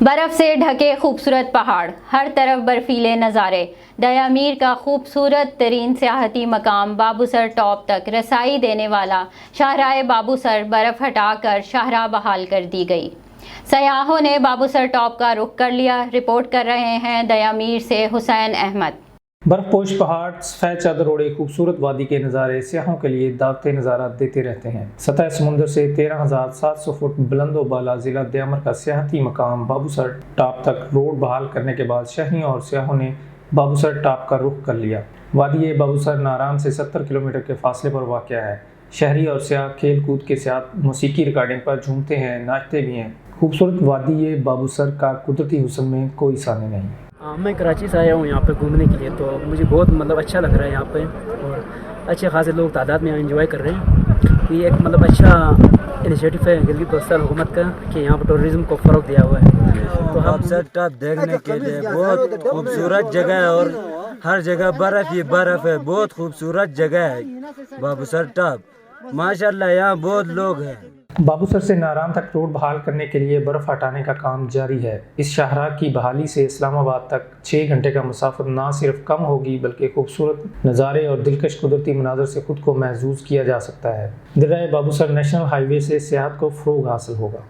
برف سے ڈھکے خوبصورت پہاڑ، ہر طرف برفیلے نظارے۔ دیامیر کا خوبصورت ترین سیاحتی مقام بابوسر ٹاپ تک رسائی دینے والا شاہراہ بابوسر برف ہٹا کر شاہراہ بحال کر دی گئی۔ سیاحوں نے بابوسر ٹاپ کا رخ کر لیا۔ رپورٹ کر رہے ہیں دیامیر سے حسین احمد۔ برف پوش پہاڑ، سفید چادر اوڑھے خوبصورت وادی کے نظارے سیاحوں کے لیے دعوت نظارہ دیتے رہتے ہیں۔ سطح سمندر سے 13,700 فٹ بلند و بالا ضلع دیامر کا سیاحتی مقام بابوسر ٹاپ تک روڈ بحال کرنے کے بعد شہریوں اور سیاحوں نے بابوسر ٹاپ کا رخ کر لیا۔ وادی بابوسر ناران سے 70 کلومیٹر کے فاصلے پر واقع ہے۔ شہری اور سیاح کھیل کود کے ساتھ موسیقی ریکارڈنگ پر جھومتے ہیں، ناچتے بھی ہیں۔ خوبصورت وادی بابوسر کا قدرتی حسن میں کوئی ثانی نہیں۔ میں کراچی سے آیا ہوں یہاں پہ گھومنے کے لیے، تو مجھے بہت اچھا لگ رہا ہے یہاں پہ، اور اچھے خاصے لوگ تعداد میں انجوائے کر رہے ہیں۔ یہ ایک اچھا انیشیٹو ہے گلگت بلتستان حکومت کا کہ یہاں پہ ٹورزم کو فروغ دیا ہوا ہے۔ تو بابوسر ٹاپ دیکھنے کے لیے بہت خوبصورت جگہ ہے، اور ہر جگہ برف ہی برف ہے۔ بہت خوبصورت جگہ ہے بابوسر ٹاپ، ماشاءاللہ یہاں بہت لوگ ہیں۔ بابوسر سے ناران تک روڈ بحال کرنے کے لیے برف ہٹانے کا کام جاری ہے۔ اس شاہراہ کی بحالی سے اسلام آباد تک 6 گھنٹے کا مسافت نہ صرف کم ہوگی بلکہ خوبصورت نظارے اور دلکش قدرتی مناظر سے خود کو محظوظ کیا جا سکتا ہے۔ درہ بابوسر نیشنل ہائی وے سے سیاحت کو فروغ حاصل ہوگا۔